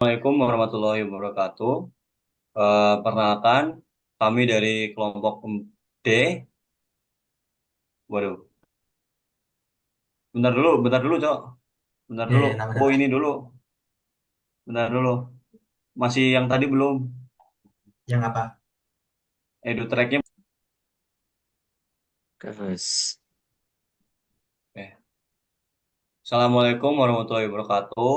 Assalamualaikum warahmatullahi wabarakatuh. Perkenalkan, kami dari kelompok D. Waduh, bentar dulu, Cok. Bentar Ya, dulu. ya, nama Oh, siapa? ini dulu. Bentar dulu. Masih yang tadi belum. Yang apa? Edu tracknya. Terus, Eh. Assalamualaikum warahmatullahi wabarakatuh.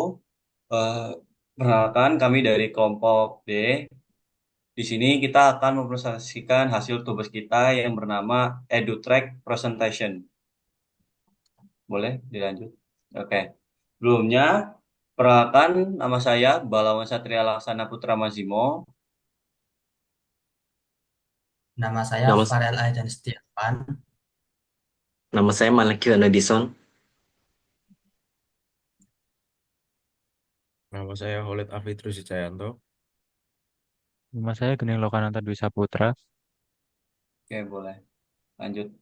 Eh, Perkenalkan, kami dari kelompok D. Di sini kita akan mempresentasikan hasil tugas kita yang bernama Edu Track Presentation. Boleh dilanjut? Oke. Sebelumnya, perkenalkan nama saya Balawan Satria Laksana Putra Mazimo. Nama saya nama Farel Aidan Setiawan. nama saya Malakil Nadison. Nama saya Khalid Afidrus Jayanto. Nama saya Gening Lokananta Dwi Saputra. Oke, boleh. Lanjut.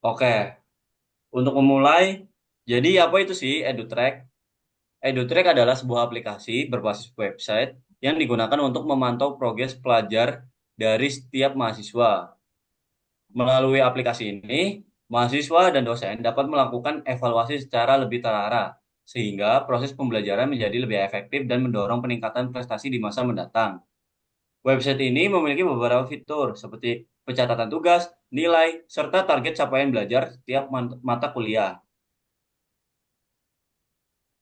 Oke, untuk memulai, jadi apa itu sih EduTrack? EduTrack adalah sebuah aplikasi berbasis website yang digunakan untuk memantau progres pelajar dari setiap mahasiswa. Melalui aplikasi ini, mahasiswa dan dosen dapat melakukan evaluasi secara lebih terarah, sehingga proses pembelajaran menjadi lebih efektif dan mendorong peningkatan prestasi di masa mendatang. Website ini memiliki beberapa fitur seperti pencatatan tugas, nilai, serta target capaian belajar setiap mata kuliah.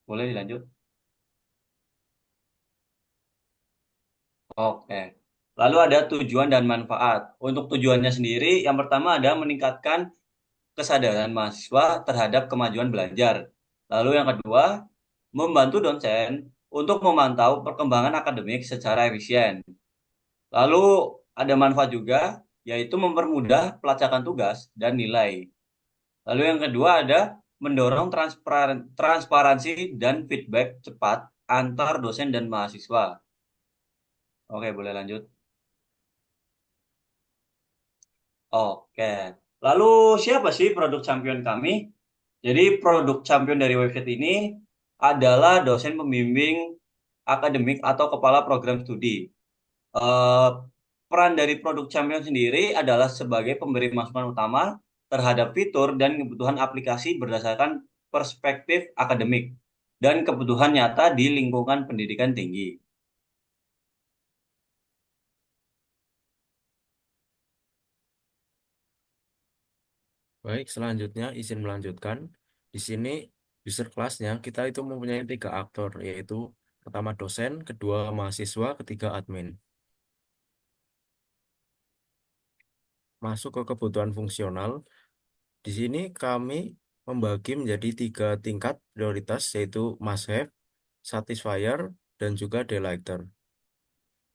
Boleh dilanjut? Oke. Lalu ada tujuan dan manfaat. Untuk tujuannya sendiri, yang pertama ada meningkatkan kesadaran mahasiswa terhadap kemajuan belajar. Lalu yang kedua, membantu dosen untuk memantau perkembangan akademik secara efisien. Lalu ada manfaat juga, yaitu mempermudah pelacakan tugas dan nilai. Lalu yang kedua ada mendorong transparansi dan feedback cepat antar dosen dan mahasiswa. Oke, boleh lanjut. Oke. Lalu siapa sih produk champion kami? Jadi produk champion dari website ini adalah dosen pembimbing akademik atau kepala program studi. Eh, Peran dari produk champion sendiri adalah sebagai pemberi masukan utama terhadap fitur dan kebutuhan aplikasi berdasarkan perspektif akademik dan kebutuhan nyata di lingkungan pendidikan tinggi. Baik, selanjutnya izin melanjutkan. Di sini user kelasnya kita itu mempunyai 3 aktor, yaitu pertama dosen, kedua mahasiswa, ketiga admin. Masuk ke kebutuhan fungsional. Di sini kami membagi menjadi 3 tingkat prioritas, yaitu must have, satisfier, dan juga delighter.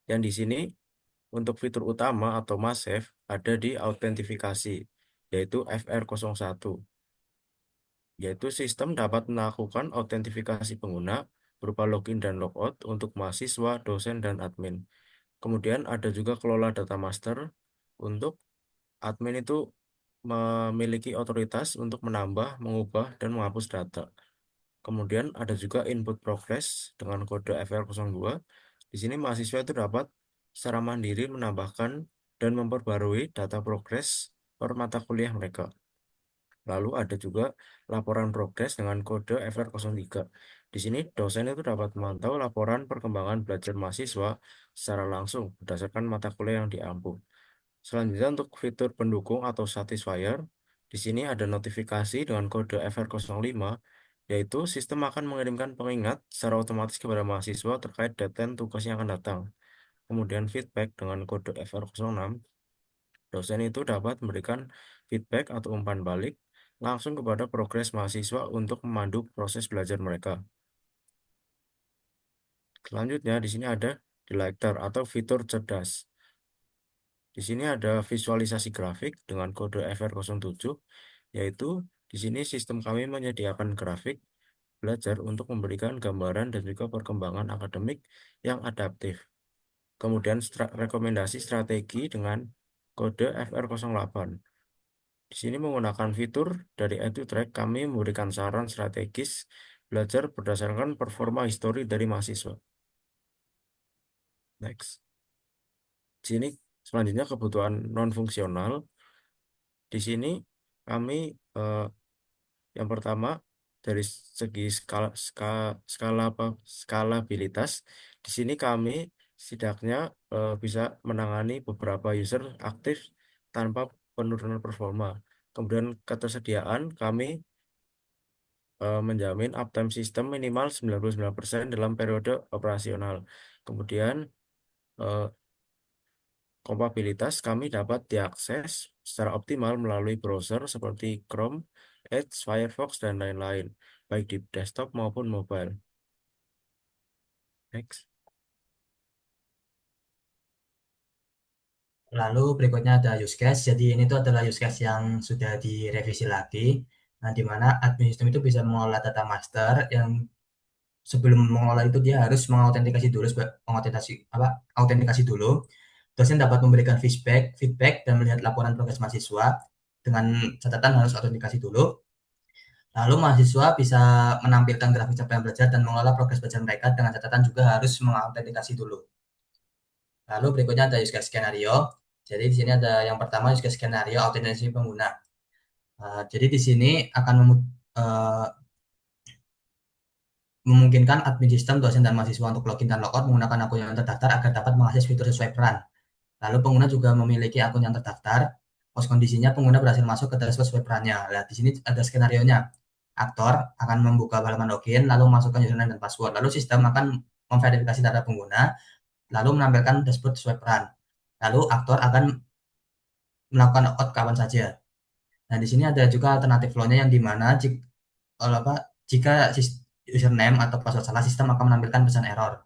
Yang di sini untuk fitur utama atau must have ada di autentifikasi, yaitu FR01. Yaitu sistem dapat melakukan autentifikasi pengguna berupa login dan logout untuk mahasiswa, dosen, dan admin. Kemudian ada juga kelola data master. Untuk admin itu memiliki otoritas untuk menambah, mengubah, dan menghapus data. Kemudian ada juga input progress dengan kode FR02. Di sini mahasiswa itu dapat secara mandiri menambahkan dan memperbarui data progress per mata kuliah mereka. Lalu ada juga laporan progres dengan kode FR03. Di sini dosen itu dapat memantau laporan perkembangan belajar mahasiswa secara langsung berdasarkan mata kuliah yang diampu. Selanjutnya untuk fitur pendukung atau satisfier, di sini ada notifikasi dengan kode FR05, yaitu sistem akan mengirimkan pengingat secara otomatis kepada mahasiswa terkait deadline tugas yang akan datang. Kemudian feedback dengan kode FR06, dosen itu dapat memberikan feedback atau umpan balik langsung kepada progres mahasiswa untuk memandu proses belajar mereka. Selanjutnya di sini ada Delector atau fitur cerdas. Di sini ada visualisasi grafik dengan kode FR07, yaitu di sini sistem kami menyediakan grafik belajar untuk memberikan gambaran dan juga perkembangan akademik yang adaptif. Kemudian rekomendasi strategi dengan kode FR08. Di sini menggunakan fitur dari EduTrack, kami memberikan saran strategis belajar berdasarkan performa histori dari mahasiswa. Next. Di sini selanjutnya kebutuhan non fungsional. Di sini kami eh, yang pertama dari segi skala apa skalabilitas. Di sini kami setidaknya bisa menangani beberapa user aktif tanpa penurunan performa. Kemudian ketersediaan kami menjamin uptime sistem minimal 99% dalam periode operasional. Kemudian eh, kompatibilitas kami dapat diakses secara optimal melalui browser seperti Chrome, Edge, Firefox, dan lain-lain, baik di desktop maupun mobile. Next. Lalu berikutnya ada use case. Jadi ini tuh adalah use case yang sudah direvisi lagi. Nah, di mana admin sistem itu bisa mengelola data master yang sebelum mengelola itu dia harus mengautentikasi dulu, mengautentikasi apa? Autentikasi dulu. Dosen dapat memberikan feedback dan melihat laporan progres mahasiswa dengan catatan harus autentikasi dulu. Lalu mahasiswa bisa menampilkan grafik capaian belajar dan mengelola progres belajar mereka dengan catatan juga harus mengautentikasi dulu. Lalu berikutnya ada use case skenario. Jadi di sini ada yang pertama use case skenario autentikasi pengguna. Jadi di sini akan uh, memungkinkan admin sistem, dosen, dan mahasiswa untuk login dan logout menggunakan akun yang terdaftar agar dapat mengakses fitur sesuai peran. Lalu pengguna juga memiliki akun yang terdaftar. Pos kondisinya pengguna berhasil masuk ke dashboard sesuai perannya. Nah, di sini ada skenario-nya. Aktor akan membuka halaman login, lalu masukkan username dan password. Lalu sistem akan memverifikasi data pengguna, lalu menampilkan dashboard sesuai peran. Lalu aktor akan melakukan logout kapan saja. Nah, di sini ada juga alternatif flow-nya yang dimana jika username atau password salah, sistem akan menampilkan pesan error.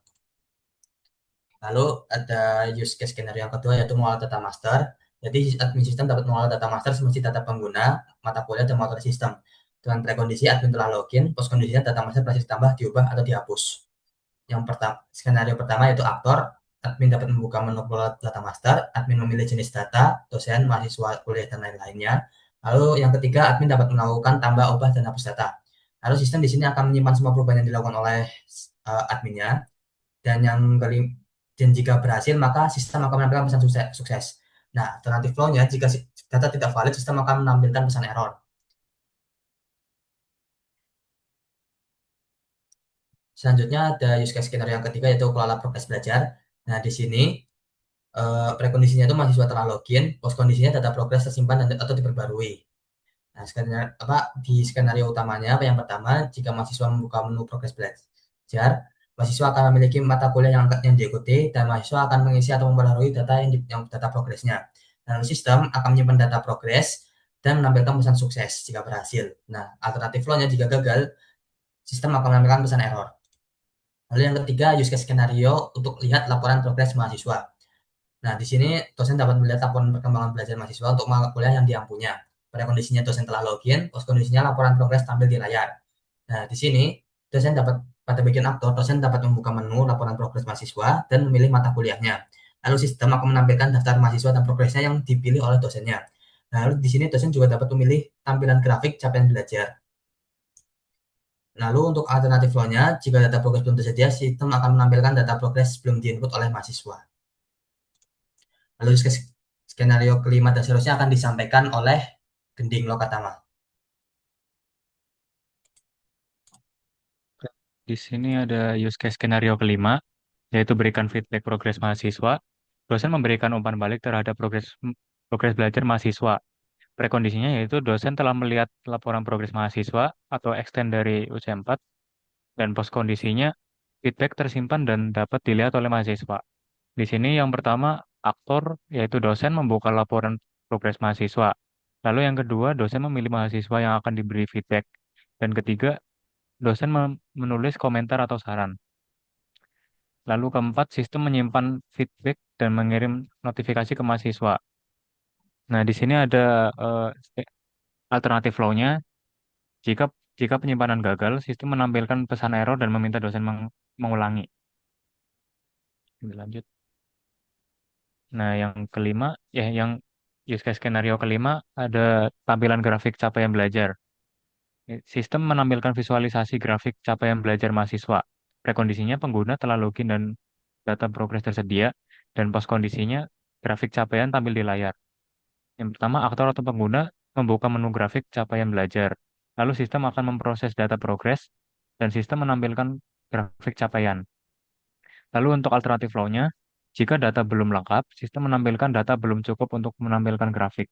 Lalu ada use case skenario yang kedua yaitu mengolah data master. Jadi admin sistem dapat mengolah data master seperti data pengguna, mata kuliah, dan motor sistem. Dengan prekondisi admin telah login, post kondisinya data master berhasil ditambah, diubah, atau dihapus. Yang pertama, skenario pertama yaitu aktor, admin dapat membuka menu data master, admin memilih jenis data, dosen, mahasiswa, kuliah, dan lain-lainnya. Lalu yang ketiga, admin dapat melakukan tambah, ubah, dan hapus data. Lalu sistem di sini akan menyimpan semua perubahan yang dilakukan oleh adminnya. Dan yang kelima, dan jika berhasil, maka sistem akan menampilkan pesan sukses. Nah, alternatif flow-nya, jika data tidak valid, sistem akan menampilkan pesan error. Selanjutnya ada use case skenario yang ketiga yaitu kelola progres belajar. Nah, di sini prekondisinya itu mahasiswa telah login, post kondisinya data progres tersimpan atau diperbarui. Nah, di skenario utamanya, yang pertama, jika mahasiswa membuka menu progres belajar, mahasiswa akan memiliki mata kuliah yang diikuti dan mahasiswa akan mengisi atau memperbarui data yang data progresnya. Lalu sistem akan menyimpan data progres dan menampilkan pesan sukses jika berhasil. Nah, alternatif flow-nya jika gagal, sistem akan menampilkan pesan error. Lalu yang ketiga, use case skenario untuk lihat laporan progres mahasiswa. Nah, di sini dosen dapat melihat laporan perkembangan belajar mahasiswa untuk mata kuliah yang dia punya. Pada kondisinya dosen telah login, post kondisinya laporan progres tampil di layar. Nah, di sini dosen dapat pada bagian aktor, dosen dapat membuka menu laporan progres mahasiswa dan memilih mata kuliahnya. Lalu sistem akan menampilkan daftar mahasiswa dan progresnya yang dipilih oleh dosennya. Lalu di sini dosen juga dapat memilih tampilan grafik capaian belajar. Lalu untuk alternatif flow-nya, jika data progres belum tersedia, sistem akan menampilkan data progres belum diinput oleh mahasiswa. Lalu skenario kelima dan seterusnya akan disampaikan oleh Gending Lokatama. Di sini ada use case skenario kelima, yaitu berikan feedback progres mahasiswa. Dosen memberikan umpan balik terhadap progres belajar mahasiswa. Prekondisinya yaitu dosen telah melihat laporan progres mahasiswa atau extend dari UC4 dan post kondisinya feedback tersimpan dan dapat dilihat oleh mahasiswa. Di sini yang pertama aktor yaitu dosen membuka laporan progres mahasiswa. Lalu yang kedua dosen memilih mahasiswa yang akan diberi feedback. Dan ketiga dosen menulis komentar atau saran. Lalu keempat sistem menyimpan feedback dan mengirim notifikasi ke mahasiswa. Nah, di sini ada alternatif flow-nya. Jika jika penyimpanan gagal, sistem menampilkan pesan error dan meminta dosen mengulangi. Lanjut. Nah, yang kelima, yang use case skenario kelima ada tampilan grafik capaian belajar. Sistem menampilkan visualisasi grafik capaian belajar mahasiswa. Prekondisinya pengguna telah login dan data progres tersedia, dan postkondisinya grafik capaian tampil di layar. Yang pertama, aktor atau pengguna membuka menu grafik capaian belajar. Lalu sistem akan memproses data progres, dan sistem menampilkan grafik capaian. Lalu untuk alternatif flow-nya, jika data belum lengkap, sistem menampilkan data belum cukup untuk menampilkan grafik.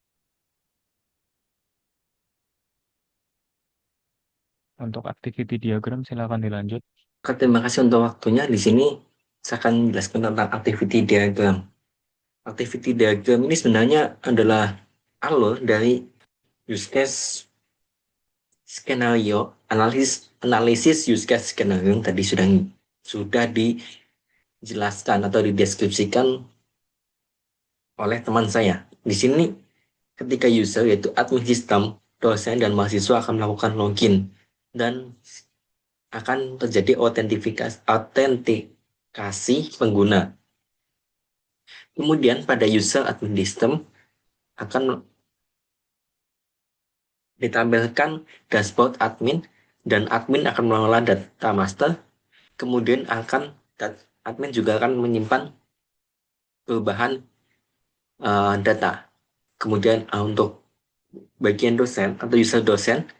Untuk activity diagram, silakan dilanjut. Oke, terima kasih untuk waktunya. Di sini saya akan menjelaskan tentang activity diagram. Activity diagram ini sebenarnya adalah alur dari use case skenario, analisis use case skenario yang tadi sudah dijelaskan atau dideskripsikan oleh teman saya. Di sini ketika user yaitu admin sistem, dosen dan mahasiswa akan melakukan login dan akan terjadi autentikasi pengguna. Kemudian pada user admin system akan ditampilkan dashboard admin dan admin akan mengelola data master. Kemudian admin juga akan menyimpan perubahan data. Kemudian untuk bagian dosen atau user dosen,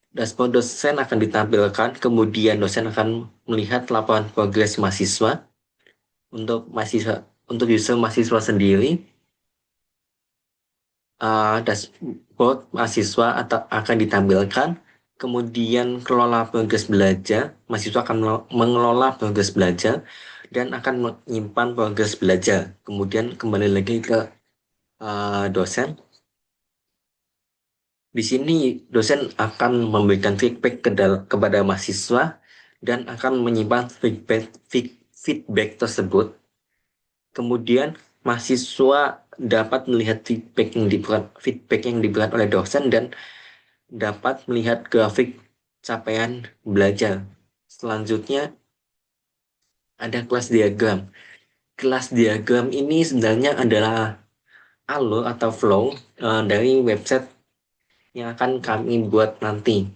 dashboard dosen akan ditampilkan, kemudian dosen akan melihat laporan progres mahasiswa. Untuk user mahasiswa sendiri, dashboard mahasiswa akan ditampilkan, kemudian kelola progres belajar, mahasiswa akan mengelola progres belajar dan akan menyimpan progres belajar. Kemudian kembali lagi ke dosen. Di sini dosen akan memberikan feedback kepada mahasiswa dan akan menyimpan feedback tersebut. Kemudian mahasiswa dapat melihat feedback yang diberikan oleh dosen dan dapat melihat grafik capaian belajar. Selanjutnya ada kelas diagram. Kelas diagram ini sebenarnya adalah alur atau flow dari website yang akan kami buat nanti.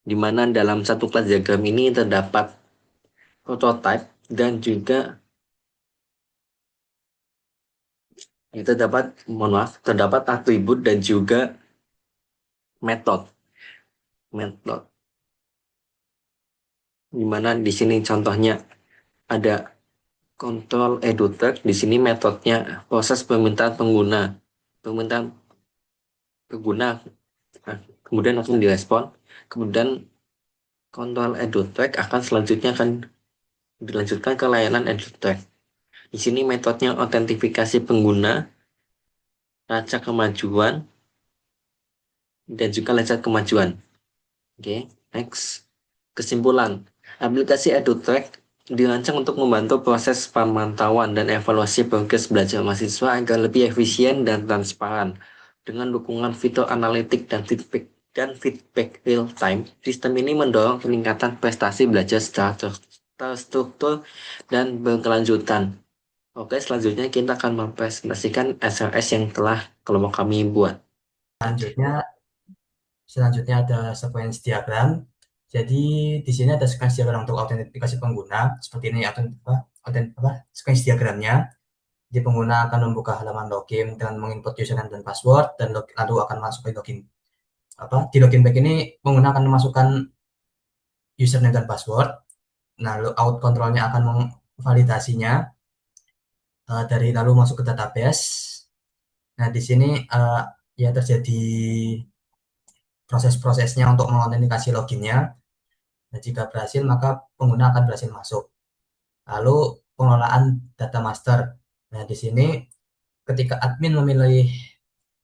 Di mana dalam satu kelas diagram ini terdapat prototype dan juga terdapat atribut dan juga metode. Di mana di sini contohnya ada kontrol edutech. Di sini metodenya proses permintaan pengguna. Kemudian akan direspon. Kemudian kontrol edutech selanjutnya akan dilanjutkan ke layanan edutech. Di sini metodenya autentifikasi pengguna, lacak kemajuan, dan juga lacak kemajuan. Oke, next. Kesimpulan, aplikasi edutech dirancang untuk membantu proses pemantauan dan evaluasi progres belajar mahasiswa agar lebih efisien dan transparan. Dengan dukungan fitur analitik dan feedback real time, sistem ini mendorong peningkatan prestasi belajar secara terstruktur dan berkelanjutan. Oke, selanjutnya kita akan mempresentasikan SLS yang telah kelompok kami buat. Selanjutnya ada sequence diagram. Jadi di sini ada sequence diagram untuk autentifikasi pengguna. Seperti ini sequence diagramnya. Jadi pengguna akan membuka halaman login dan menginput username dan password dan lalu akan masuk ke login. Di login page ini pengguna akan memasukkan username dan password. Nah, out controlnya akan memvalidasinya dari lalu masuk ke database. Nah, di sini ya terjadi proses-prosesnya untuk mengautentikasi loginnya. Nah, jika berhasil, maka pengguna akan berhasil masuk. Lalu pengelolaan data master. Nah, di sini ketika admin memilih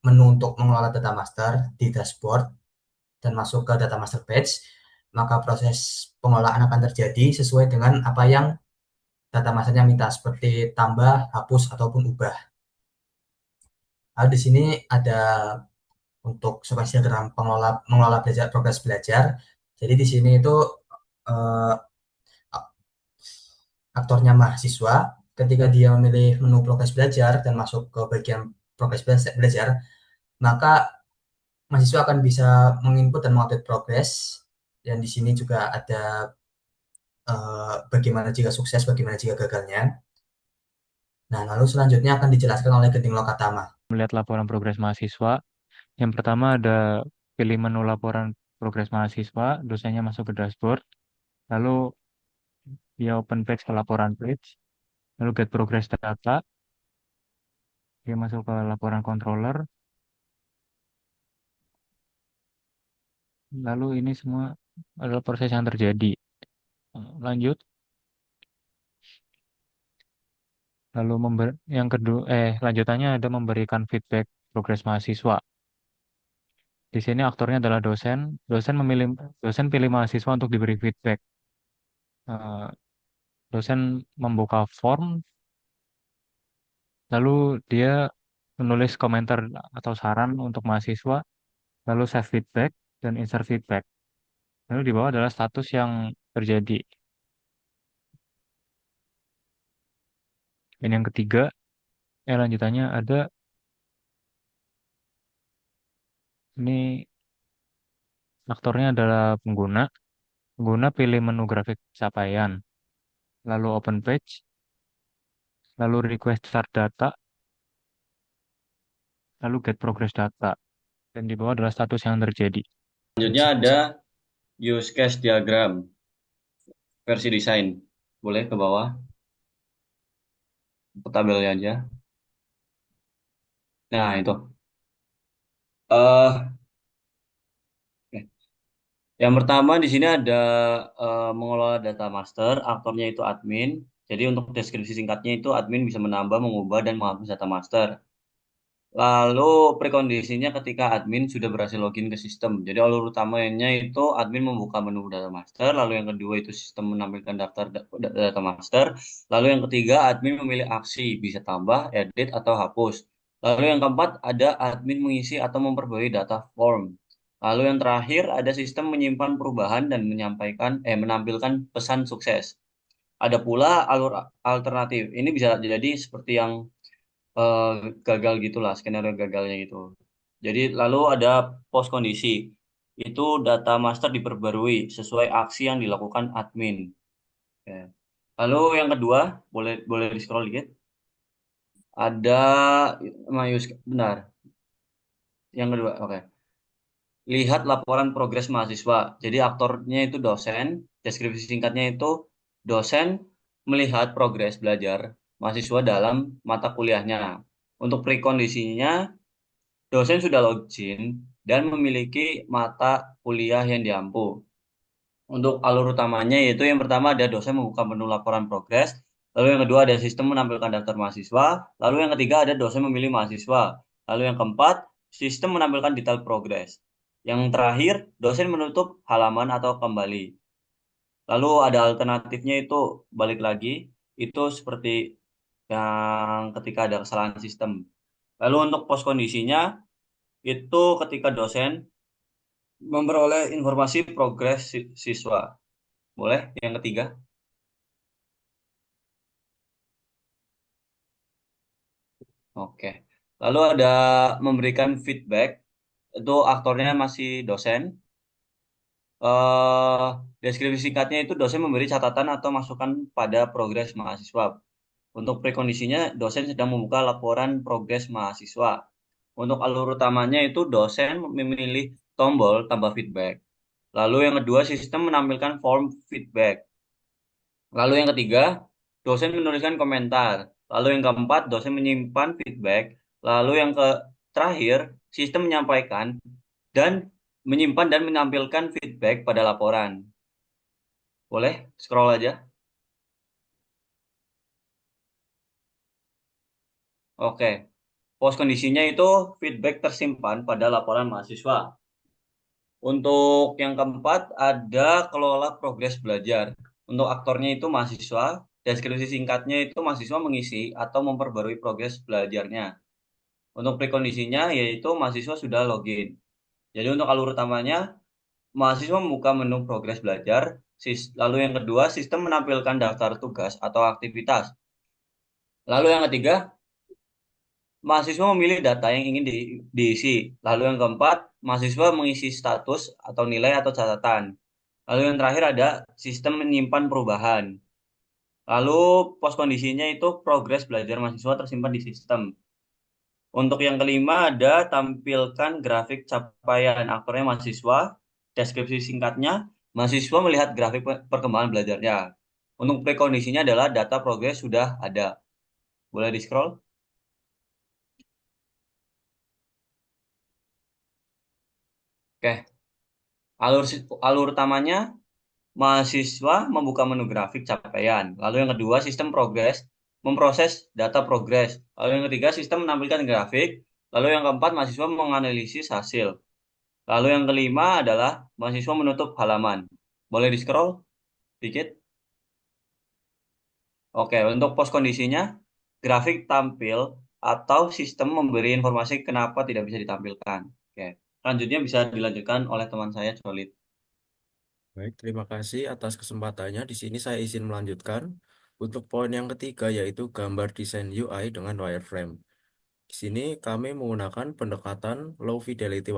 menu untuk mengelola data master di dashboard dan masuk ke data master page, maka proses pengelolaan akan terjadi sesuai dengan apa yang data masternya minta, seperti tambah, hapus, ataupun ubah. Lalu di sini ada untuk sequence diagram mengelola progres belajar. Jadi di sini itu aktornya mahasiswa, ketika dia memilih menu progres belajar dan masuk ke bagian progres belajar, maka mahasiswa akan bisa menginput dan mengupdate progres. Dan di sini juga ada bagaimana jika sukses, bagaimana jika gagalnya. Nah, lalu selanjutnya akan dijelaskan oleh Genting Lokatama. Melihat laporan progres mahasiswa, yang pertama ada pilih menu laporan progres mahasiswa, dosennya masuk ke dashboard, lalu dia open page ke laporan page, lalu get progress data, dia masuk ke laporan controller, lalu ini semua adalah proses yang terjadi. Lanjut, lalu yang kedua, lanjutannya ada memberikan feedback progres mahasiswa. Di sini aktornya adalah dosen. Dosen pilih mahasiswa untuk diberi feedback. Eh, Dosen membuka form, lalu dia menulis komentar atau saran untuk mahasiswa, lalu save feedback dan insert feedback. Lalu di bawah adalah status yang terjadi. Dan yang ketiga, lanjutannya ada ini aktornya adalah pengguna. Pengguna pilih menu grafik capaian, lalu open page, lalu request start data, lalu get progress data. Dan di bawah adalah status yang terjadi. Selanjutnya ada use case diagram versi desain. Boleh ke bawah, ke tabelnya aja. Nah, itu. eh Yang pertama di sini ada mengelola data master, aktornya itu admin. Jadi untuk deskripsi singkatnya itu admin bisa menambah, mengubah, dan menghapus data master. Lalu prekondisinya ketika admin sudah berhasil login ke sistem. Jadi alur utamanya itu admin membuka menu data master, lalu yang kedua itu sistem menampilkan daftar data master, lalu yang ketiga admin memilih aksi, bisa tambah, edit, atau hapus. Lalu yang keempat ada admin mengisi atau memperbarui data form. Lalu yang terakhir ada sistem menyimpan perubahan dan menampilkan pesan sukses. Ada pula alur alternatif. Ini bisa jadi seperti yang eh, gagal gitulah, skenario gagalnya gitu. Jadi lalu ada post kondisi. Itu data master diperbarui sesuai aksi yang dilakukan admin. Oke. Lalu yang kedua, boleh boleh di scroll dikit. Ada benar. Yang kedua, oke. Lihat laporan progres mahasiswa. Jadi aktornya itu dosen, deskripsi singkatnya itu dosen melihat progres belajar mahasiswa dalam mata kuliahnya. Untuk prekondisinya, dosen sudah login dan memiliki mata kuliah yang diampu. Untuk alur utamanya yaitu yang pertama ada dosen membuka menu laporan progres, lalu yang kedua ada sistem menampilkan daftar mahasiswa, lalu yang ketiga ada dosen memilih mahasiswa, lalu yang keempat sistem menampilkan detail progres. Yang terakhir, dosen menutup halaman atau kembali. Lalu ada alternatifnya itu balik lagi, itu seperti yang ketika ada kesalahan sistem. Lalu untuk post kondisinya itu ketika dosen memperoleh informasi progres siswa. Boleh? Yang ketiga. Oke. Lalu ada memberikan feedback. Itu aktornya masih dosen. eh Deskripsi singkatnya itu dosen memberi catatan atau masukan pada progres mahasiswa. Untuk prekondisinya, dosen sedang membuka laporan progres mahasiswa. Untuk alur utamanya itu dosen memilih tombol tambah feedback. Lalu yang kedua, sistem menampilkan form feedback. Lalu yang ketiga, dosen menuliskan komentar. Lalu yang keempat, dosen menyimpan feedback. Lalu yang terakhir, sistem menyampaikan dan menyimpan dan menampilkan feedback pada laporan. Boleh scroll aja. Oke. Post kondisinya itu feedback tersimpan pada laporan mahasiswa. Untuk yang keempat ada kelola progres belajar. Untuk aktornya itu mahasiswa, deskripsi singkatnya itu mahasiswa mengisi atau memperbarui progres belajarnya. Untuk prekondisinya yaitu mahasiswa sudah login. Jadi untuk alur utamanya, mahasiswa membuka menu progres belajar, lalu yang kedua sistem menampilkan daftar tugas atau aktivitas. Lalu yang ketiga, mahasiswa memilih data yang ingin diisi. Lalu yang keempat, mahasiswa mengisi status atau nilai atau catatan. Lalu yang terakhir ada sistem menyimpan perubahan. Lalu pos kondisinya itu progres belajar mahasiswa tersimpan di sistem. Untuk yang kelima ada tampilkan grafik capaian aktornya mahasiswa, deskripsi singkatnya, mahasiswa melihat grafik perkembangan belajarnya. Untuk prekondisinya adalah data progres sudah ada. Boleh di-scroll? Oke, alur utamanya mahasiswa membuka menu grafik capaian. Lalu yang kedua, sistem progres memproses data progres. Lalu yang ketiga, sistem menampilkan grafik. Lalu yang keempat, mahasiswa menganalisis hasil. Lalu yang kelima adalah mahasiswa menutup halaman. Boleh di-scroll dikit? Oke, untuk pos kondisinya, grafik tampil atau sistem memberi informasi kenapa tidak bisa ditampilkan. Oke, selanjutnya bisa dilanjutkan oleh teman saya, Solid. Baik, terima kasih atas kesempatannya. Di sini saya izin melanjutkan untuk poin yang ketiga yaitu gambar desain UI dengan wireframe. Di sini kami menggunakan pendekatan low fidelity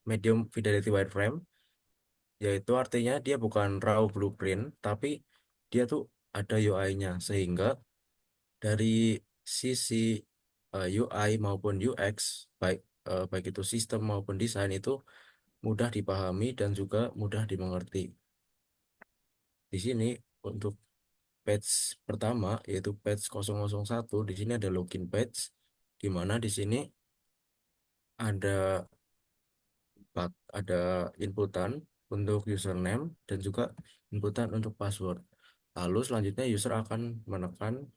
medium fidelity wireframe, yaitu artinya dia bukan raw blueprint, tapi dia tuh ada UI-nya sehingga dari sisi UI maupun UX baik itu sistem maupun desain itu mudah dipahami dan juga mudah dimengerti. Di sini untuk page pertama yaitu page 001, di sini ada login page di mana di sini ada ada inputan untuk username dan juga inputan untuk password. Lalu selanjutnya user akan menekan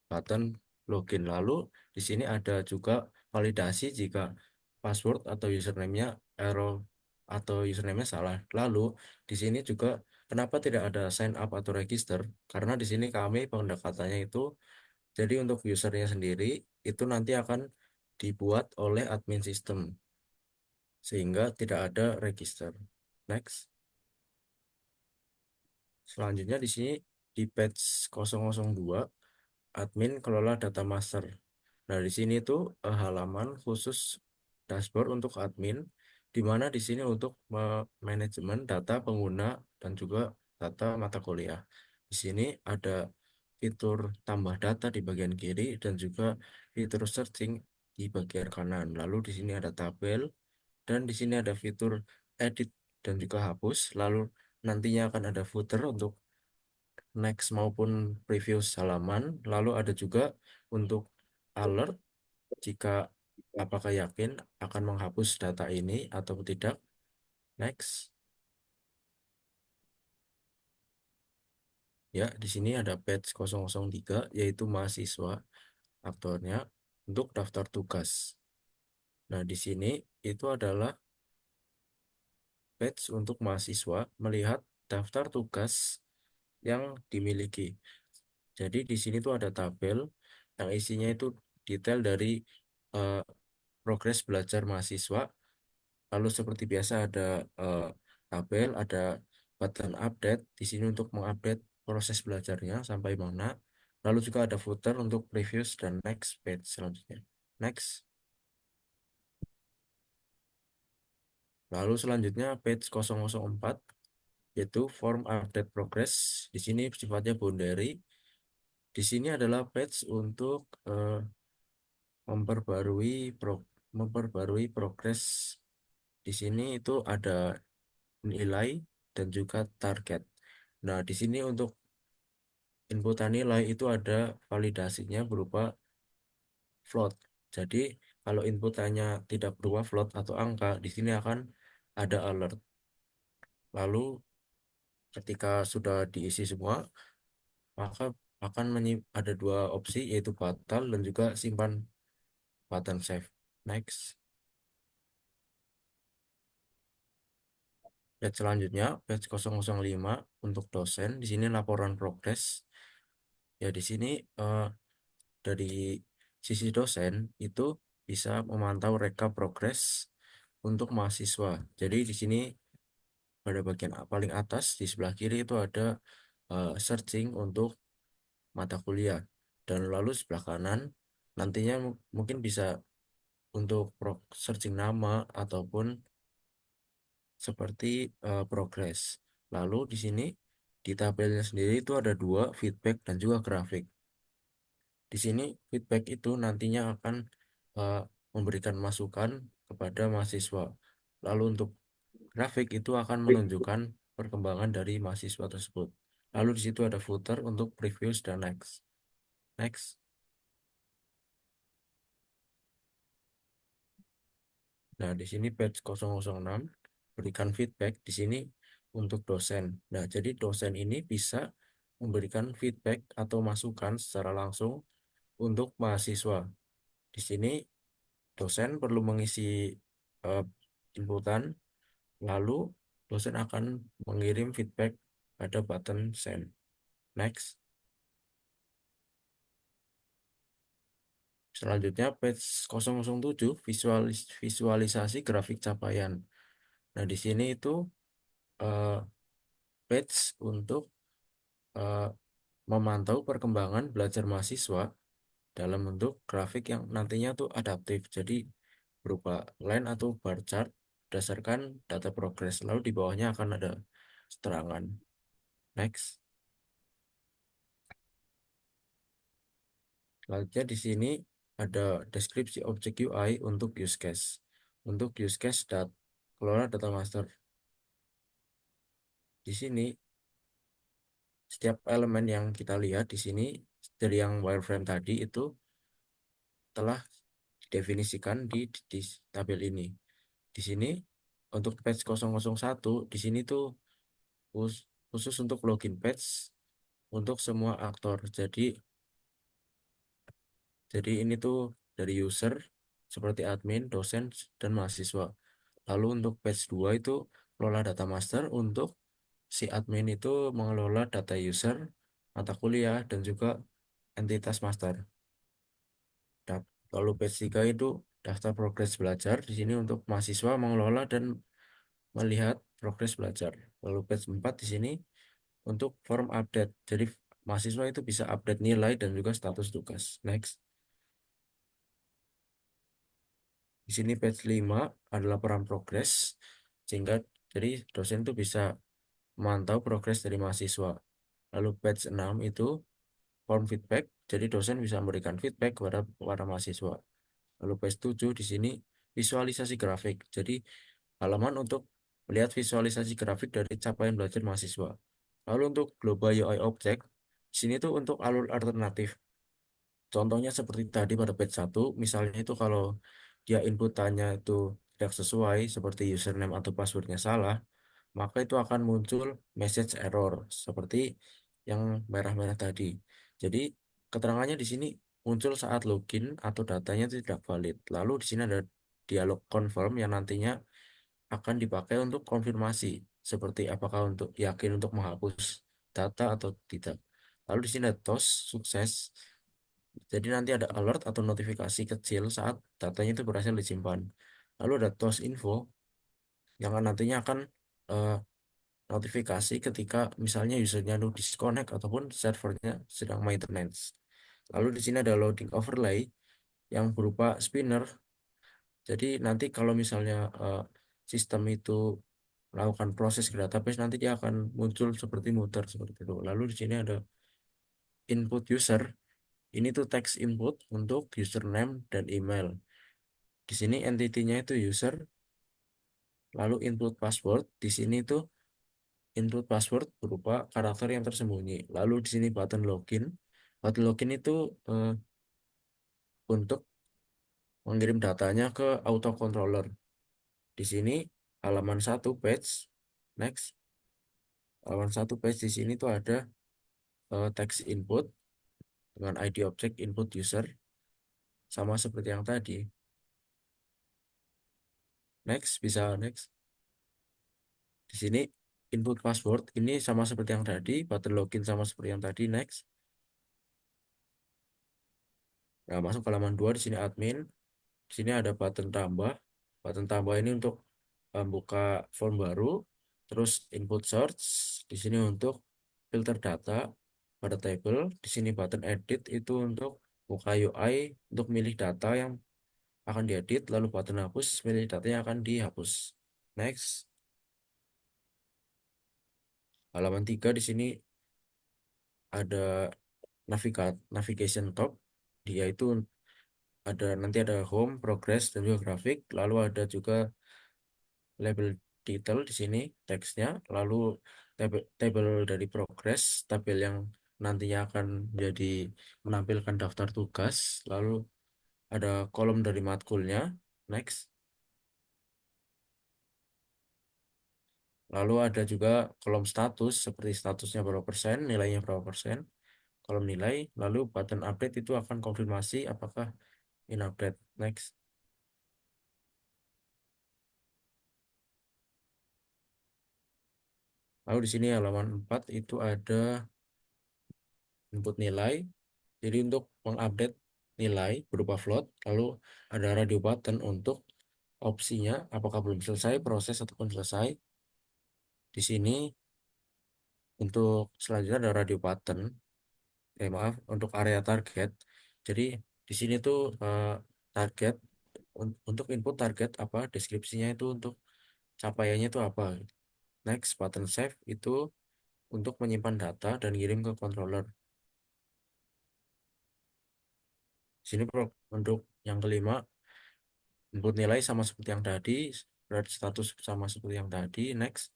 button login. Lalu di sini ada juga validasi jika password atau username-nya error atau username-nya salah. Lalu di sini juga kenapa tidak ada sign up atau register? Karena di sini kami pendekatannya itu jadi untuk usernya sendiri itu nanti akan dibuat oleh admin sistem sehingga tidak ada register. Next. Selanjutnya di sini di page 002 admin kelola data master. Nah, di sini tuh halaman khusus dashboard untuk admin, di mana di sini untuk manajemen data pengguna dan juga data mata kuliah. Di sini ada fitur tambah data di bagian kiri dan juga fitur searching di bagian kanan. Lalu di sini ada tabel dan di sini ada fitur edit dan juga hapus. Lalu nantinya akan ada footer untuk next maupun previous halaman. Lalu ada juga untuk alert jika apakah yakin akan menghapus data ini atau tidak. Next. Ya, di sini ada page 003 yaitu mahasiswa aktornya untuk daftar tugas. Nah, di sini itu adalah page untuk mahasiswa melihat daftar tugas yang dimiliki. Jadi di sini tuh ada tabel yang isinya itu detail dari eh, progres belajar mahasiswa. Lalu seperti biasa ada tabel, ada button update di sini untuk mengupdate proses belajarnya sampai mana. Lalu juga ada footer untuk previous dan next page selanjutnya. Next. Lalu selanjutnya page 004 yaitu form update progress. Di sini sifatnya boundary. Di sini adalah page untuk memperbarui memperbarui progres. Di sini itu ada nilai dan juga target. Nah, di sini untuk inputan nilai itu ada validasinya berupa float. Jadi, kalau inputannya tidak berupa float atau angka, di sini akan ada alert. Lalu, ketika sudah diisi semua, maka akan ada dua opsi yaitu batal dan juga simpan button save. Next. Page selanjutnya, page 005 untuk dosen. Di sini laporan progres. Ya, di sini dari sisi dosen itu bisa memantau rekap progres untuk mahasiswa. Jadi di sini pada bagian paling atas di sebelah kiri itu ada searching untuk mata kuliah dan lalu sebelah kanan nantinya mungkin bisa untuk searching nama ataupun seperti progress. Lalu di sini di tabelnya sendiri itu ada dua, feedback dan juga grafik. Di sini feedback itu nantinya akan eh, memberikan masukan kepada mahasiswa. Lalu untuk grafik itu akan menunjukkan perkembangan dari mahasiswa tersebut. Lalu di situ ada footer untuk previous dan next. Next. Nah, di sini batch 006 berikan feedback di sini untuk dosen. Nah, jadi dosen ini bisa memberikan feedback atau masukan secara langsung untuk mahasiswa. Di sini dosen perlu mengisi eh, inputan, lalu dosen akan mengirim feedback pada button send. Next. Selanjutnya page 007 visualisasi grafik capaian. Nah, di sini itu eh, page untuk eh, memantau perkembangan belajar mahasiswa dalam bentuk grafik yang nantinya tuh adaptif. Jadi berupa line atau bar chart berdasarkan data progres. Lalu di bawahnya akan ada keterangan. Next. Selanjutnya di sini ada deskripsi objek UI untuk use case. Untuk use case kelola data master. Di sini setiap elemen yang kita lihat di sini dari yang wireframe tadi itu telah didefinisikan di tabel ini. Di sini untuk page 001 di sini tuh khusus untuk login page untuk semua aktor. Jadi ini tuh dari user seperti admin, dosen, dan mahasiswa. Lalu untuk page 2 itu kelola data master untuk si admin itu mengelola data user, mata kuliah, dan juga entitas master. Lalu page 3 itu daftar progres belajar. Di sini untuk mahasiswa mengelola dan melihat progres belajar. Lalu page 4 di sini untuk form update. Jadi mahasiswa itu bisa update nilai dan juga status tugas. Next. Di sini page 5 adalah laporan progres. Sehingga jadi dosen itu bisa memantau progres dari mahasiswa. Lalu page 6 itu form feedback. Jadi dosen bisa memberikan feedback kepada para mahasiswa. Lalu page 7 di sini visualisasi grafik. Jadi halaman untuk melihat visualisasi grafik dari capaian belajar mahasiswa. Lalu untuk global UI object, di sini tuh untuk alur alternatif. Contohnya seperti tadi pada page 1, misalnya itu kalau dia inputannya itu tidak sesuai, seperti username atau passwordnya salah, maka itu akan muncul message error, seperti yang merah-merah tadi. Jadi, keterangannya di sini muncul saat login atau datanya itu tidak valid. Lalu di sini ada dialog confirm yang nantinya akan dipakai untuk konfirmasi, seperti apakah untuk yakin untuk menghapus data atau tidak. Lalu di sini ada toast sukses. Jadi nanti ada alert atau notifikasi kecil saat datanya itu berhasil disimpan. Lalu ada toast info yang nantinya akan eh, notifikasi ketika misalnya usernya itu disconnect ataupun servernya sedang maintenance. Lalu di sini ada loading overlay yang berupa spinner. Jadi nanti kalau misalnya sistem itu melakukan proses ke database nanti dia akan muncul seperti muter seperti itu. Lalu di sini ada input user. Ini tuh text input untuk username dan email. Di sini entity-nya itu user, lalu input password. Di sini tuh input password berupa karakter yang tersembunyi. Lalu di sini button login. Button login itu eh, untuk mengirim datanya ke autocontroller. Di sini halaman satu page, next. Halaman satu page di sini tuh ada text input dengan ID object input user sama seperti yang tadi. Next, bisa next. Di sini input password ini sama seperti yang tadi, button login sama seperti yang tadi, next. Nah, masuk ke halaman 2 di sini admin. Di sini ada button tambah. Button tambah ini untuk buka form baru. Terus input search di sini untuk filter data pada table. Di sini button edit itu untuk Buka UI untuk milih data yang akan diedit, lalu button hapus, milih data yang akan dihapus. Next, halaman 3 di sini ada navigation top. Dia itu nanti ada home, progress, dan juga grafik. Lalu ada juga label title di sini teksnya. Lalu tabel dari progress, tabel yang nantinya akan jadi menampilkan daftar tugas. Lalu ada kolom dari matkulnya. Next. Lalu ada juga kolom status seperti statusnya berapa persen, nilainya berapa persen. Kolom nilai, lalu button update itu akan konfirmasi apakah in update. Next. Lalu di sini halaman 4 itu ada input nilai. Jadi untuk mengupdate nilai berupa float, lalu ada radio button untuk opsinya apakah belum selesai proses ataupun selesai. Di sini untuk selanjutnya ada radio button. Maaf, untuk area target. Jadi di sini tuh target untuk input target apa deskripsinya itu untuk capaiannya itu apa. Next, button save itu untuk menyimpan data dan kirim ke controller. Di sini untuk yang kelima, input nilai sama seperti yang tadi, red status sama seperti yang tadi. Next,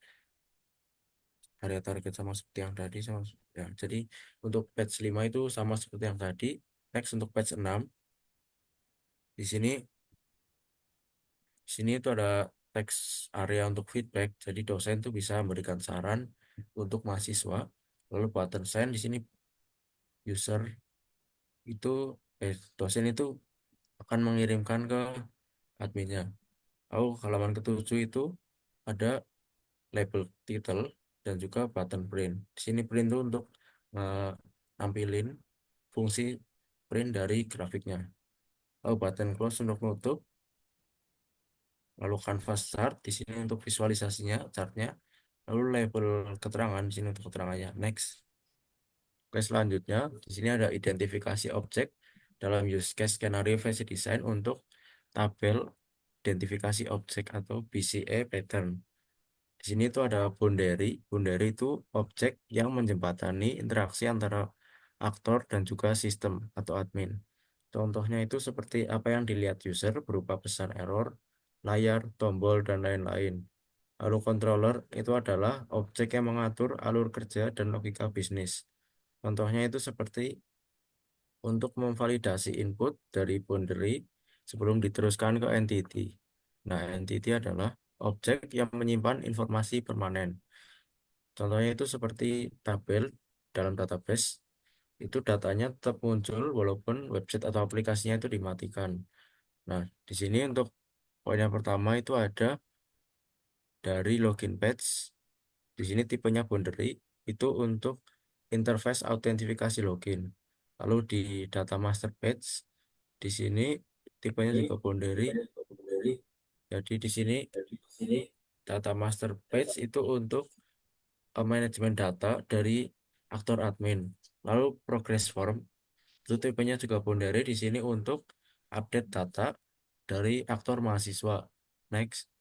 area target sama seperti yang tadi sama ya. Jadi untuk patch 5 itu sama seperti yang tadi. Next, untuk patch 6 di sini itu ada teks area untuk feedback. Jadi dosen tuh bisa memberikan saran untuk mahasiswa. Lalu button send di sini user itu dosen itu akan mengirimkan ke adminnya. Lalu halaman ketujuh itu ada label title dan juga button print. Di sini print itu untuk nampilin fungsi print dari grafiknya. Lalu button close untuk nutup. Lalu canvas chart di sini untuk visualisasinya, chartnya. Lalu label keterangan di sini untuk keterangannya. Next. Oke, selanjutnya di sini ada identifikasi objek dalam use case skenario versi design untuk tabel identifikasi objek atau BCA pattern. Di sini itu ada boundary. Boundary itu objek yang menjembatani interaksi antara aktor dan juga sistem atau admin. Contohnya itu seperti apa yang dilihat user berupa pesan error, layar, tombol, dan lain-lain. Lalu controller itu adalah objek yang mengatur alur kerja dan logika bisnis. Contohnya itu seperti untuk memvalidasi input dari boundary sebelum diteruskan ke entity. Nah, entity adalah objek yang menyimpan informasi permanen. Contohnya itu seperti tabel dalam database, itu datanya tetap muncul walaupun website atau aplikasinya itu dimatikan. Nah, di sini untuk poin yang pertama itu ada dari login page. Di sini tipenya boundary itu untuk interface autentifikasi login. Lalu di data master page di sini tipenya juga boundary. Jadi di sini data master page itu untuk manajemen data dari aktor admin. Lalu progress form itu tipenya juga boundary di sini untuk update data dari aktor mahasiswa. Next.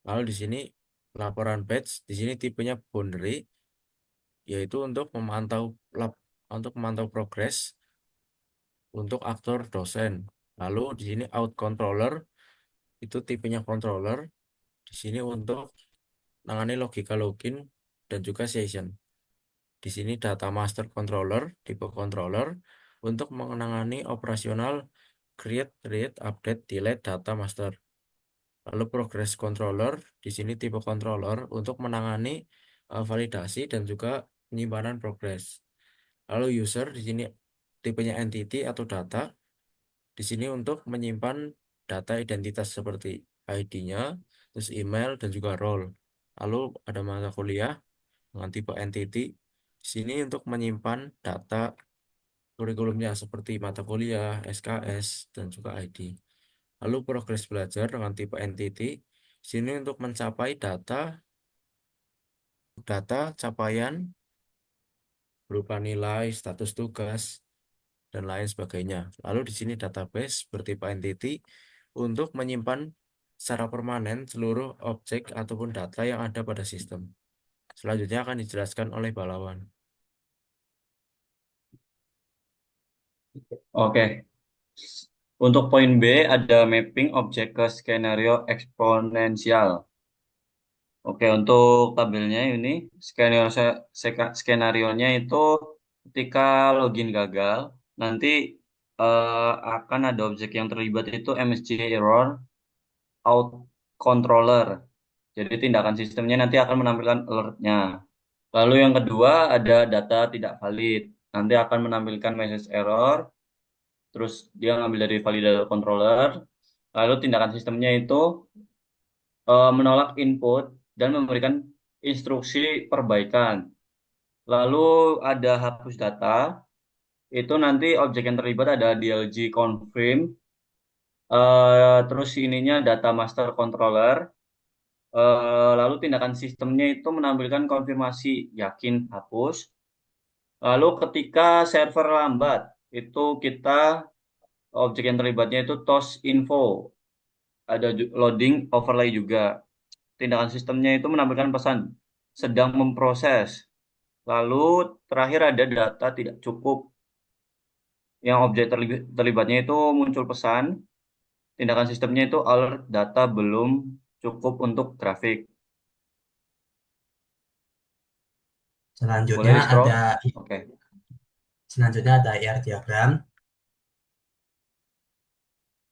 Lalu di sini laporan batch di sini tipenya boundary yaitu untuk memantau progres untuk aktor dosen. Lalu di sini out controller itu tipenya controller di sini untuk menangani logika login dan juga session. Di sini data master controller, tipe controller untuk menangani operasional create, read, update, delete data master. Lalu progress controller, di sini tipe controller untuk menangani validasi dan juga penyimpanan progress. Lalu user di sini tipenya entity atau data, di sini untuk menyimpan data identitas seperti ID-nya, terus email dan juga role. Lalu ada mata kuliah dengan tipe entity. Di sini untuk menyimpan data kurikulumnya seperti mata kuliah, SKS, dan juga ID. Lalu progres belajar dengan tipe entity. Di sini untuk mencapai data data capaian berupa nilai, status tugas, dan lain sebagainya. Lalu di sini database bertipe entity untuk menyimpan secara permanen seluruh objek ataupun data yang ada pada sistem. Selanjutnya akan dijelaskan oleh Balawan. Oke. Untuk poin B ada mapping objek ke skenario eksponensial. Oke, untuk tabelnya ini skenario-nya itu ketika login gagal, nanti akan ada objek yang terlibat itu MSG error out controller. Jadi tindakan sistemnya nanti akan menampilkan alertnya. Lalu yang kedua ada data tidak valid. Nanti akan menampilkan message error. Terus dia ngambil dari validator controller. Lalu tindakan sistemnya itu menolak input dan memberikan instruksi perbaikan. Lalu ada hapus data. Itu nanti objek yang terlibat ada DLG confirm. Terus ininya data master controller. Lalu tindakan sistemnya itu menampilkan konfirmasi yakin hapus. Lalu ketika server lambat, itu kita objek yang terlibatnya itu toss info. Ada loading overlay juga. Tindakan sistemnya itu menampilkan pesan sedang memproses. Lalu terakhir ada data tidak cukup. Yang objek terlibatnya itu muncul pesan. Tindakan sistemnya itu alert data belum cukup untuk grafik. Selanjutnya Boleh scroll? ada Oke. selanjutnya ada IR diagram.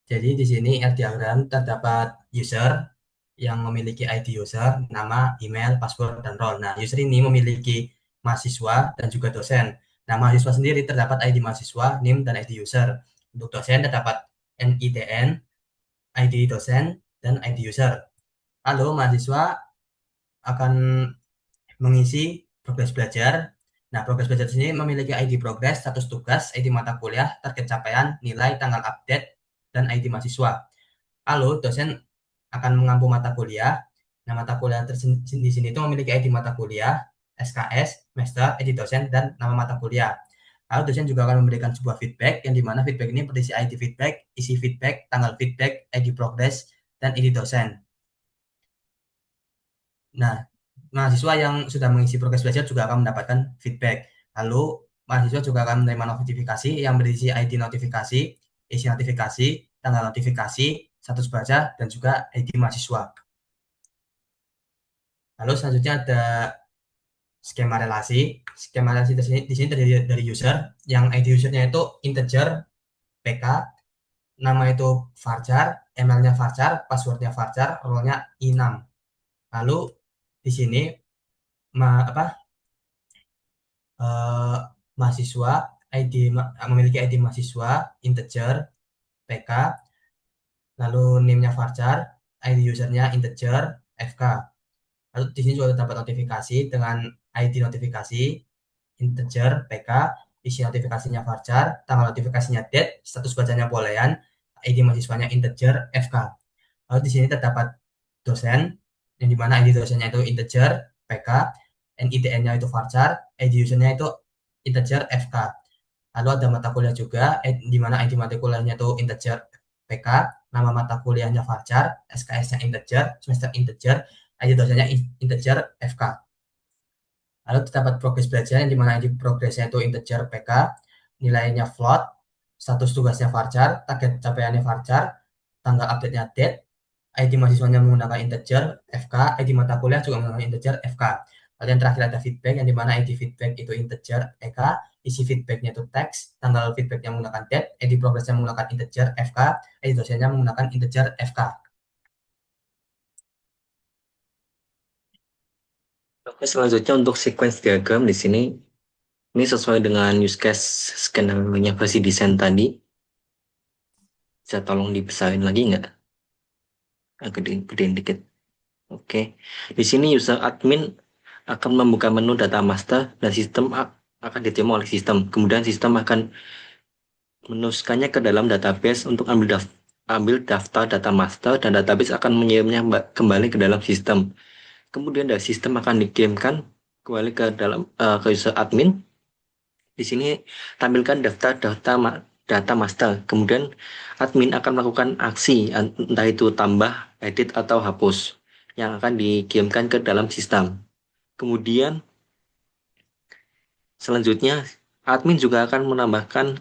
Jadi di sini IR diagram terdapat user yang memiliki ID user, nama, email, password, dan role. Nah, user ini memiliki mahasiswa dan juga dosen. Nah, mahasiswa sendiri terdapat ID mahasiswa, NIM, dan ID user. Untuk dosen terdapat NIDN, ID dosen, dan ID user. Lalu mahasiswa akan mengisi progres belajar. Nah, progres belajar di sini memiliki ID progres, status tugas, ID mata kuliah, target capaian, nilai, tanggal update, dan ID mahasiswa. Lalu dosen akan mengampu mata kuliah. Nah, mata kuliah di sini itu memiliki ID mata kuliah, SKS, master, ID dosen, dan nama mata kuliah. Lalu dosen juga akan memberikan sebuah feedback, yang dimana feedback ini berisi ID feedback, isi feedback, tanggal feedback, ID progress, dan ID dosen. Nah, mahasiswa yang sudah mengisi progres belajar juga akan mendapatkan feedback. Lalu, mahasiswa juga akan menerima notifikasi yang berisi ID notifikasi, isi notifikasi, tanggal notifikasi, status baca, dan juga ID mahasiswa. Lalu selanjutnya ada skema relasi. Skema relasi di sini terdiri dari user, yang ID usernya itu integer, PK, nama itu varchar, emailnya varchar, passwordnya varchar, role-nya i6. Lalu di sini mahasiswa memiliki ID mahasiswa integer, PK, lalu name-nya varchar, ID usernya integer, FK. Lalu di sini juga dapat notifikasi dengan ID notifikasi integer, PK, isi notifikasinya varchar, tanggal notifikasinya date, status bacanya boolean, ID mahasiswanya integer, FK. Lalu di sini terdapat dosen, yang dimana ID dosennya itu integer, PK, NIDN-nya itu varchar, ID usernya itu integer, FK. Lalu ada mata kuliah juga, di mana ID mata kuliahnya itu integer, PK, nama mata kuliahnya varchar, SKS-nya integer, semester integer, ID dosennya integer, FK. Lalu terdapat progres belajar, yang dimana ID progresnya itu integer, PK, nilainya float, status tugasnya varchar, target capaiannya varchar, tanggal update-nya date, ID mahasiswanya menggunakan integer, FK, ID mata kuliah juga menggunakan integer, FK. Lalu yang terakhir ada feedback, yang dimana ID feedback itu integer, PK, isi feedbacknya itu teks, tanggal feedbacknya menggunakan date, ID progresnya menggunakan integer, FK, ID dosennya menggunakan integer, FK. Oke, selanjutnya untuk sequence diagram di sini ini sesuai dengan use case skenario-nya versi desain tadi. Bisa tolong dibesarin lagi nggak? Gedein dikit. Oke. Di sini user admin akan membuka menu data master dan sistem akan diterima oleh sistem. Kemudian sistem akan menuliskannya ke dalam database untuk ambil daftar data master dan database akan mengirimnya kembali ke dalam sistem. Kemudian dari sistem akan dikirimkan kembali ke dalam ke user admin. Di sini tampilkan data master. Kemudian admin akan melakukan aksi entah itu tambah, edit atau hapus yang akan dikirimkan ke dalam sistem. Kemudian selanjutnya admin juga akan menambahkan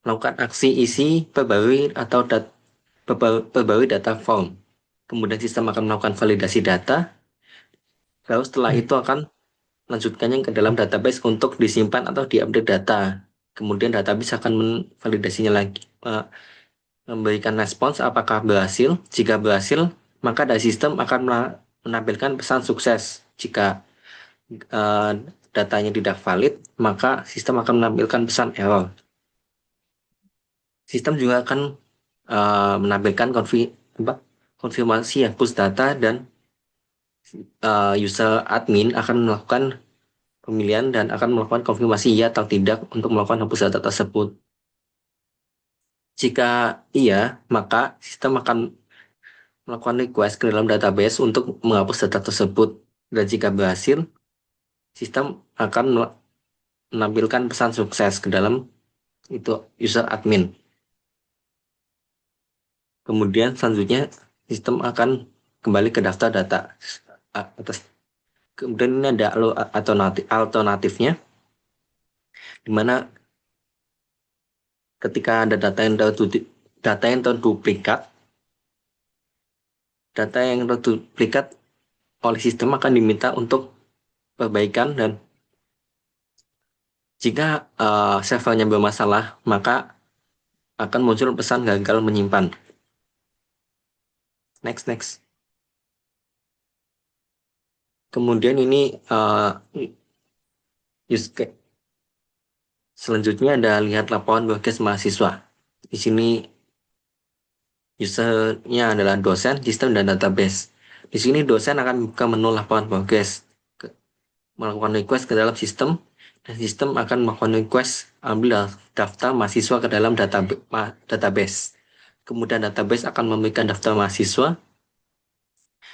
melakukan aksi isi perbarui atau perbarui data form. Kemudian sistem akan melakukan validasi data. Lalu setelah itu akan lanjutkannya ke dalam database untuk disimpan atau diupdate data. Kemudian database akan memvalidasinya lagi, memberikan respons apakah berhasil. Jika berhasil, maka dari sistem akan menampilkan pesan sukses. Jika datanya tidak valid, maka sistem akan menampilkan pesan error. Sistem juga akan menampilkan konfirmasi hapus data dan user admin akan melakukan pemilihan dan akan melakukan konfirmasi iya atau tidak untuk melakukan hapus data tersebut. Jika iya, maka sistem akan melakukan request ke dalam database untuk menghapus data tersebut. Dan jika berhasil, sistem akan menampilkan pesan sukses ke dalam itu user admin. Kemudian selanjutnya sistem akan kembali ke daftar data atas. Kemudian ini ada alternatifnya, di mana ketika ada data yang terduplikat, oleh sistem akan diminta untuk perbaikan, dan jika servernya bermasalah, maka akan muncul pesan gagal menyimpan. Next. Kemudian ini use case. Selanjutnya ada lihat laporan progres mahasiswa. Di sini usernya adalah dosen, sistem, dan database. Di sini dosen akan buka menu laporan progres, melakukan request ke dalam sistem, dan sistem akan melakukan request ambil daftar mahasiswa ke dalam database. Kemudian database akan memberikan daftar mahasiswa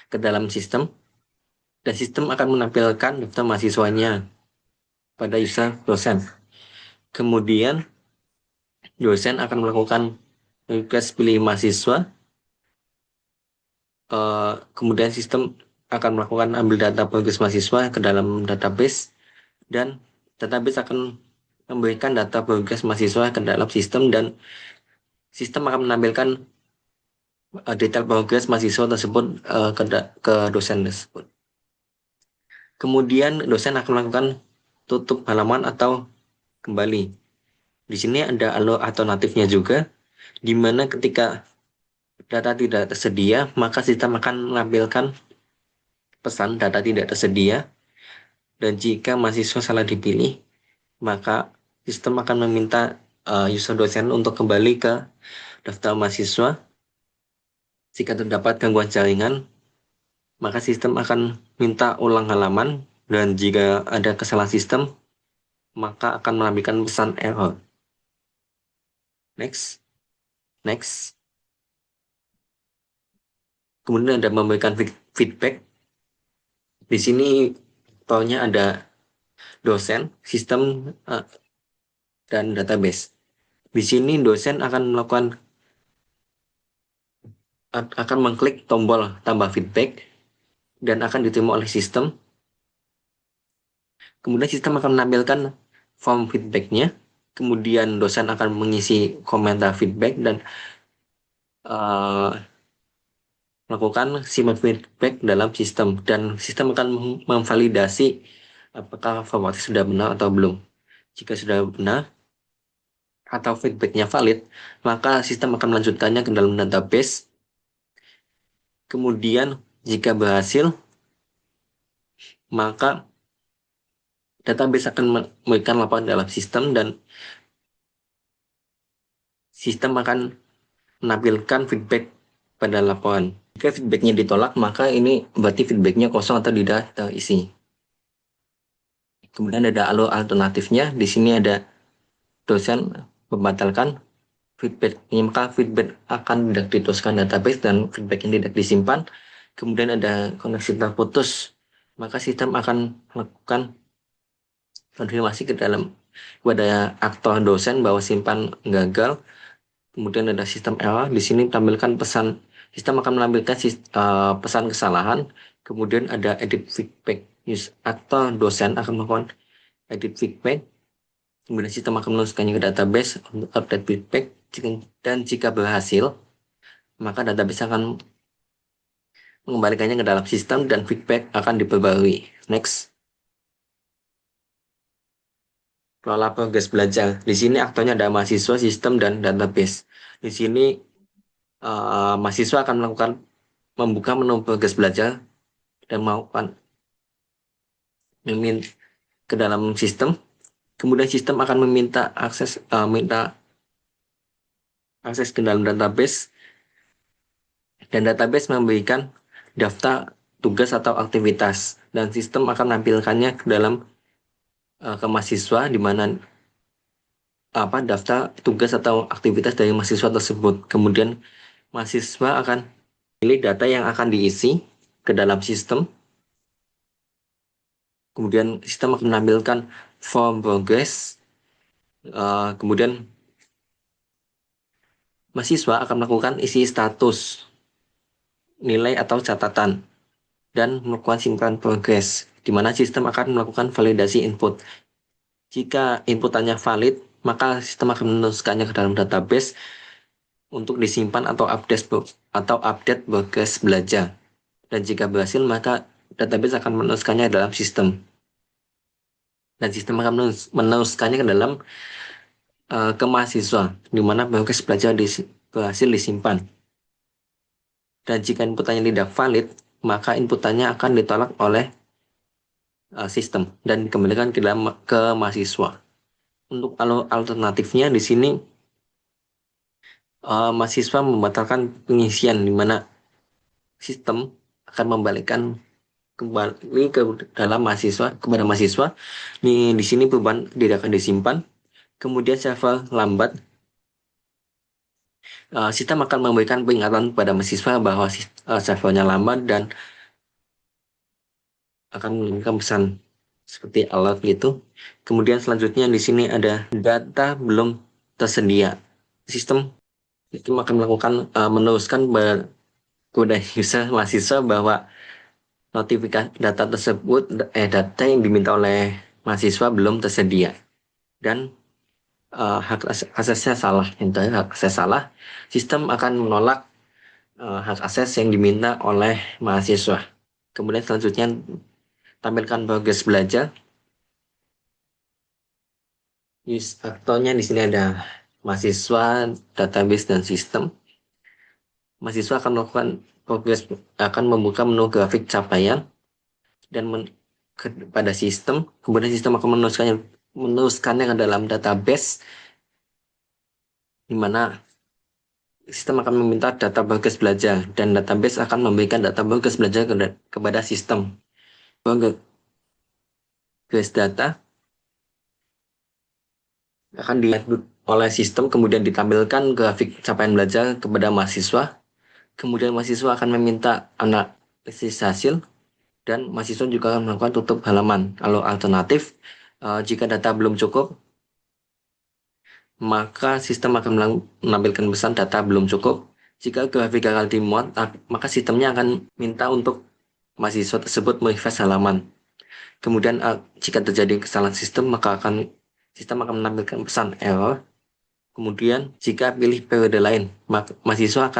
ke dalam sistem, dan sistem akan menampilkan daftar mahasiswanya pada user dosen. Kemudian dosen akan melakukan request pilih mahasiswa. Kemudian sistem akan melakukan ambil data progres mahasiswa ke dalam database, dan database akan memberikan data progres mahasiswa ke dalam sistem, dan sistem akan menampilkan detail progres mahasiswa tersebut ke dosen tersebut. Kemudian dosen akan melakukan tutup halaman atau kembali. Di sini ada alternatifnya juga, di mana ketika data tidak tersedia, maka sistem akan menampilkan pesan data tidak tersedia, dan jika mahasiswa salah dipilih, maka sistem akan meminta user dosen untuk kembali ke daftar mahasiswa. Jika terdapat gangguan jaringan, maka sistem akan minta ulang halaman, dan jika ada kesalahan sistem, maka akan menampilkan pesan error. Next. Kemudian ada memberikan feedback. Di sini contohnya ada dosen, sistem, dan database. Di sini dosen akan mengklik tombol tambah feedback dan akan diterima oleh sistem. Kemudian sistem akan menampilkan form feedbacknya. Kemudian dosen akan mengisi komentar feedback dan melakukan simak feedback dalam sistem, dan sistem akan memvalidasi apakah formatnya sudah benar atau belum. Jika sudah benar atau feedbacknya valid, maka sistem akan melanjutkannya ke dalam database. Kemudian jika berhasil, maka database akan memberikan laporan dalam sistem, dan sistem akan menampilkan feedback pada laporan. Jika feedbacknya ditolak, maka ini berarti feedbacknya kosong atau tidak terisi. Kemudian ada alternatifnya. Di sini ada dosen membatalkan feedbacknya, maka feedback akan tidak diteruskan database dan feedback yang tidak disimpan. Kemudian ada koneksi terputus maka sistem akan melakukan konfirmasi ke dalam kepada aktor dosen bahwa simpan gagal. Kemudian ada sistem error. Di sini tampilkan pesan, sistem akan menampilkan pesan kesalahan. Kemudian ada edit feedback. Aktor dosen akan melakukan edit feedback. Kemudian sistem akan menuliskannya ke database untuk update feedback. Dan jika berhasil, maka database akan mengembalikannya ke dalam sistem dan feedback akan diperbarui. Next. Kelola progres belajar. Di sini aktornya ada mahasiswa, sistem, dan database. Di sini mahasiswa akan membuka menu progres belajar dan melakukan ke dalam sistem. Kemudian sistem akan minta akses ke dalam database, dan database memberikan daftar tugas atau aktivitas, dan sistem akan menampilkannya ke dalam ke mahasiswa, di mana daftar tugas atau aktivitas dari mahasiswa tersebut. Kemudian mahasiswa akan pilih data yang akan diisi ke dalam sistem. Kemudian sistem akan menampilkan form progress. Kemudian mahasiswa akan melakukan isi status, nilai atau catatan, dan melakukan simpan progress, di mana sistem akan melakukan validasi input. Jika inputannya valid, maka sistem akan menuliskannya ke dalam database untuk disimpan atau update progress belajar. Dan jika berhasil, maka database akan menuliskannya dalam sistem. Dan sistem akan menuliskannya ke dalam ke mahasiswa, di mana progress belajar berhasil disimpan. Dan jika inputannya tidak valid, maka inputannya akan ditolak oleh sistem dan dikembalikan ke mahasiswa. Untuk alternatifnya di sini mahasiswa membatalkan pengisian, di mana sistem akan membalikkan kembali kepada mahasiswa. Di sini perubahan tidak akan disimpan. Kemudian server lambat. Sistem akan memberikan peringatan kepada mahasiswa bahwa servernya lambat dan akan mengirimkan pesan seperti alert gitu. Kemudian selanjutnya di sini ada data belum tersedia. Sistem itu akan melakukan meneruskan kepada user mahasiswa bahwa notifikasi data tersebut data yang diminta oleh mahasiswa belum tersedia, dan hak aksesnya salah. Hak akses salah, sistem akan menolak hak akses yang diminta oleh mahasiswa. Kemudian selanjutnya tampilkan progres belajar. Aktornya di sini ada mahasiswa, database, dan sistem. Mahasiswa akan melakukan akan membuka menu grafik capaian dan pada sistem. Kemudian sistem akan meneruskannya ke dalam database, di mana sistem akan meminta data progres belajar dan database akan memberikan data progres belajar kepada sistem. Progres data akan diupload oleh sistem, kemudian ditampilkan grafik capaian belajar kepada mahasiswa. Kemudian mahasiswa akan meminta analisis hasil, dan mahasiswa juga akan melakukan tutup halaman. Kalau alternatif, jika data belum cukup, maka sistem akan menampilkan pesan data belum cukup. Jika grafik gagal dimuat, maka sistemnya akan minta untuk mahasiswa tersebut merefresh halaman. Kemudian jika terjadi kesalahan sistem, maka sistem akan menampilkan pesan error. Kemudian jika pilih periode lain, maka mahasiswa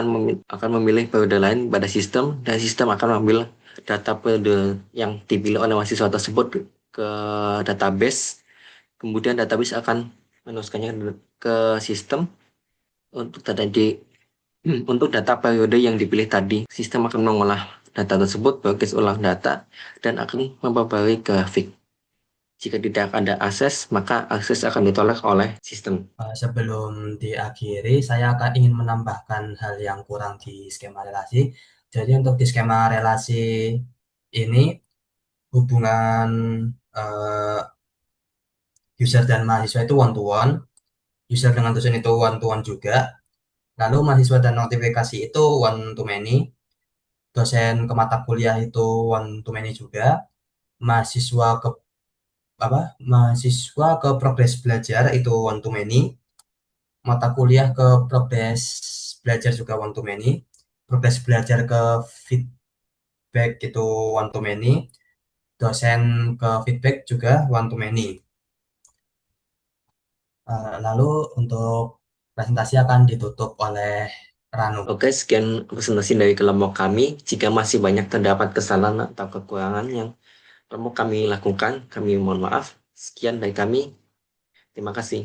akan memilih periode lain pada sistem, dan sistem akan mengambil data periode yang dipilih oleh mahasiswa tersebut ke database. Kemudian database akan meneruskannya ke sistem untuk data periode yang dipilih tadi. Sistem akan mengolah data tersebut, progres ulang data, dan akan memperbarui grafik. Jika tidak ada akses, maka akses akan ditolak oleh sistem. Sebelum diakhiri, saya akan ingin menambahkan hal yang kurang di skema relasi. Jadi untuk di skema relasi ini, hubungan user dan mahasiswa itu one to one, user dengan dosen itu one to one juga. Lalu mahasiswa dan notifikasi itu one to many, dosen ke mata kuliah itu one to many juga. mahasiswa ke mahasiswa ke progres belajar itu one to many, mata kuliah ke progres belajar juga one to many, progres belajar ke feedback itu one to many, dosen ke feedback juga one to many. Lalu untuk presentasi akan ditutup oleh Ranu. Oke, sekian presentasi dari kelompok kami. Jika masih banyak terdapat kesalahan atau kekurangan yang kelompok kami lakukan, kami mohon maaf. Sekian dari kami. Terima kasih.